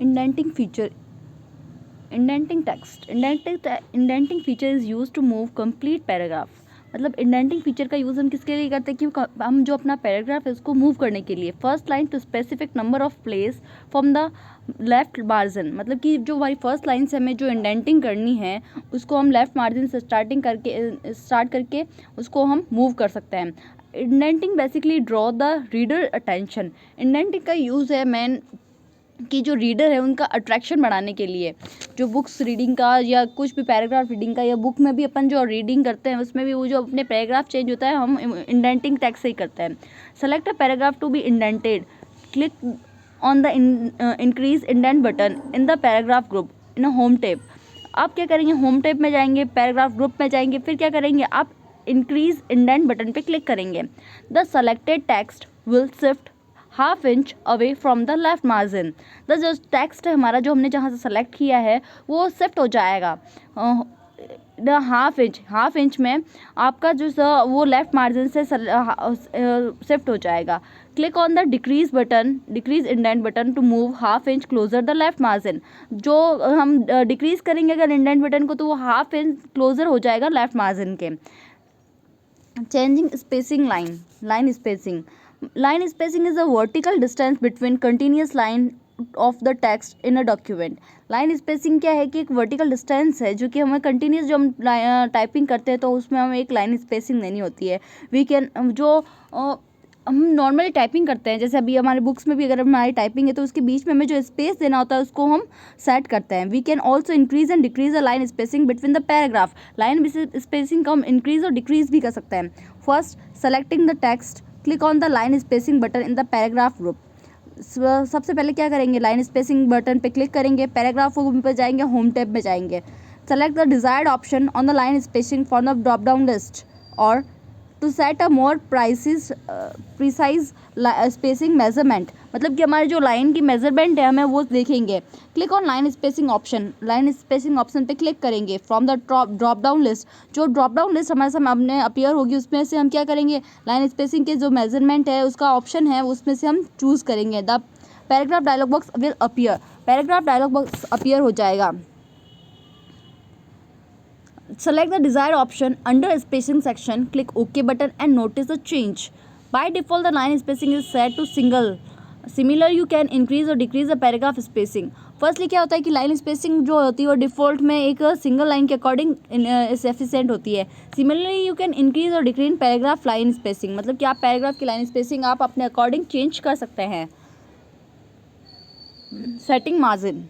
Indenting feature, indenting text, indenting feature is use to move complete paragraph. मतलब indenting feature का use हम किसके लिए करते हैं कि हम जो अपना पैराग्राफ है उसको मूव करने के लिए। First line to specific number of place from the left margin, मतलब कि जो हमारी फर्स्ट लाइन से हमें जो इंडेंटिंग करनी है उसको हम लेफ्ट मार्जिन से स्टार्ट करके उसको हम मूव कर सकते हैं। Indenting basically draw the reader attention. Indenting का यूज़ है मेन कि जो रीडर है उनका अट्रैक्शन बढ़ाने के लिए। जो बुक्स रीडिंग का या कुछ भी पैराग्राफ रीडिंग का या बुक में भी अपन जो रीडिंग करते हैं उसमें भी वो जो अपने पैराग्राफ चेंज होता है हम इंडेंटिंग टैग से ही करते हैं। Select a paragraph to be indented, click on the increase indent button in the paragraph group in a home tab. आप क्या करेंगे, होम टैब में जाएंगे, पैराग्राफ ग्रुप में जाएंगे, फिर क्या करेंगे आप इंक्रीज इंडेंट बटन पे क्लिक करेंगे। The selected text will shift half inch away from the left margin. The जो टेक्स्ट है हमारा जो हमने जहाँ से सेलेक्ट किया है वो शिफ्ट हो जाएगा द हाफ इंच में आपका जो वो लेफ्ट मार्जिन से शिफ्ट हो जाएगा। Click on the decrease indent button to move half inch closer the left margin. जो हम डिक्रीज करेंगे अगर इंडेंट बटन को तो वो हाफ इंच क्लोजर हो जाएगा लेफ्ट मार्जिन के। Changing spacing, line spacing. Line spacing is a vertical distance between continuous line of the text in a document. Line spacing क्या है कि एक वर्टिकल डिस्टेंस है जो कि हमें कंटिन्यूस जो हम टाइपिंग करते हैं तो उसमें हमें एक लाइन स्पेसिंग देनी होती है। वी कैन जो हम नॉर्मली टाइपिंग करते हैं, जैसे अभी हमारे बुक्स में भी अगर हमारी टाइपिंग है तो उसके बीच में हमें जो स्पेस देना होता है उसको हम सेट करते हैं। We can also increase and decrease a line spacing between the paragraph. Line spacing को हम इंक्रीज और डिक्रीज भी कर सकते हैं। First, selecting the text, click on the line spacing button in the paragraph group. सबसे पहले क्या करेंगे, लाइन स्पेसिंग बटन पे क्लिक करेंगे, पैराग्राफ ग्रुप पे जाएंगे, होम टैब में जाएंगे। Select the desired option on the line spacing for the drop down list और to set a more precise spacing measurement. मतलब कि हमारे जो लाइन की मेजरमेंट है हमें वो देखेंगे। Click on line spacing option, line spacing option पे क्लिक करेंगे। From the drop down list, जो ड्रॉप डाउन लिस्ट हमारे सामने अपीयर होगी उसमें से हम क्या करेंगे, लाइन स्पेसिंग के जो मेजरमेंट है उसका ऑप्शन है उसमें से हम चूज़ करेंगे। The paragraph dialog box will appear, paragraph dialog box appear हो जाएगा। Select the desired option under spacing section, click OK button and notice the change. By default, the line spacing is set to single. Similar, you can increase or decrease the paragraph spacing. Firstly क्या होता है कि line spacing जो होती है वो default में एक सिंगल लाइन के अकॉर्डिंग एफिशिएंट होती है। सिमिलरली यू कैन इंक्रीज और डिक्रीज पैराग्राफ लाइन स्पेसिंग, मतलब कि आप पैराग्राफ की लाइन स्पेसिंग आप अपने अकॉर्डिंग चेंज कर सकते हैं। Setting margin,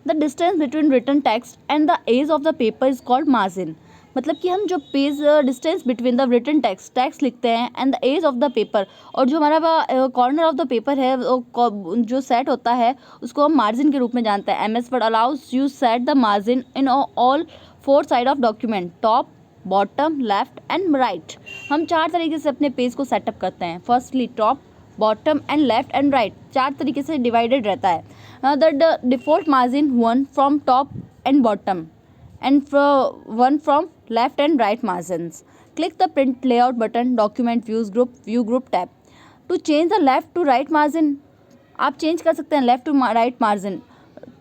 the distance between written text and the edge of the paper is called margin. मतलब कि हम जो page distance between the written text लिखते हैं and the edge of the paper, और जो हमारा कॉर्नर ऑफ द पेपर है जो सेट होता है उसको हम मार्जिन के रूप में जानते हैं। M S Word allows you set the margin in all 4 side of document, top, bottom, left and right. हम 4 तरीके से अपने पेज को सेटअप करते हैं। Firstly top, bottom and left and right 4 तरीके से डिवाइडेड रहता है। The default margin 1 from top and bottom and 1 from left and right margins. Click the print layout button, document view group tab. To change the left to right margin, आप change कर सकते हैं left to right margin.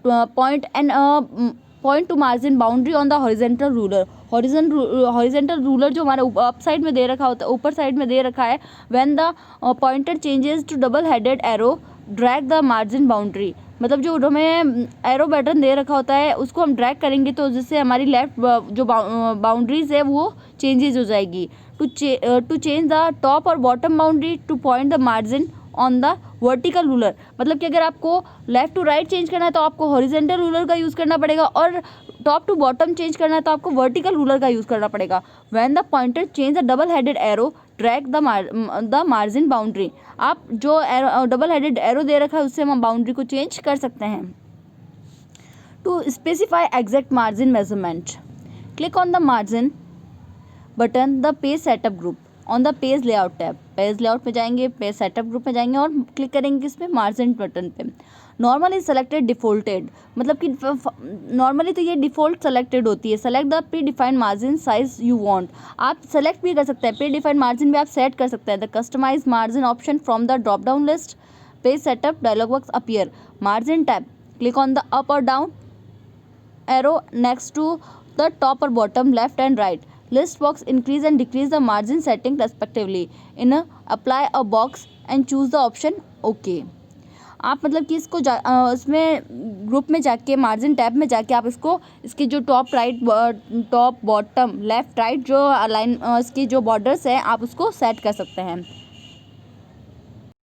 Point to margin boundary on the horizontal ruler. Horizontal ruler जो हमारे up side में दे रखा होता है, ऊपर साइड में दे रखा है। When the pointer changes to double headed arrow drag the margin boundary, मतलब जो हमें एरो बटन दे रखा होता है उसको हम ड्रैग करेंगे तो जिससे हमारी लेफ्ट जो बाउंड्रीज है वो चेंजेस हो जाएगी। टू चेंज द टॉप और bottom boundary, two point the margin on the vertical ruler. मतलब कि अगर आपको लेफ्ट टू राइट चेंज करना है तो आपको हॉरिजेंटल रूलर का यूज़ करना पड़ेगा, और टॉप टू बॉटम चेंज करना है तो आपको वर्टिकल रूलर का यूज़ करना पड़ेगा। When the pointer change the double headed arrow drag the margin boundary, आप जो डबल हेडेड एरो दे रखा है उससे हम बाउंड्री को चेंज कर सकते हैं। To specify exact margin measurement, click on the margin button the page setup group on the page layout tab. Page layout में जाएंगे, पेज सेटअप ग्रुप में जाएंगे और क्लिक करेंगे इसमें मार्जिन बटन पे। नॉर्मली सेलेक्टेड डिफॉल्टेड, मतलब कि नॉर्मली तो ये डिफ़ॉल्ट सेलेक्टेड होती है। Select the pre defined margin size you want, आप सेलेक्ट भी कर सकते हैं, प्री डिफाइंड मार्जिन भी आप सेट कर सकते हैं। The customise margin option from the drop down list, page setup dialog box appear, margin tab, click on the up और down arrow next to the top or bottom, left and right. List box increase and decrease the margin setting respectively. In apply a box and choose the option OK. आप मतलब कि इसको उसमें group में जाके margin tab में जाके आप इसको इसकी जो टॉप बॉटम लेफ़्ट राइट जो लाइन इसकी जो बॉर्डर्स है आप उसको सेट कर सकते हैं.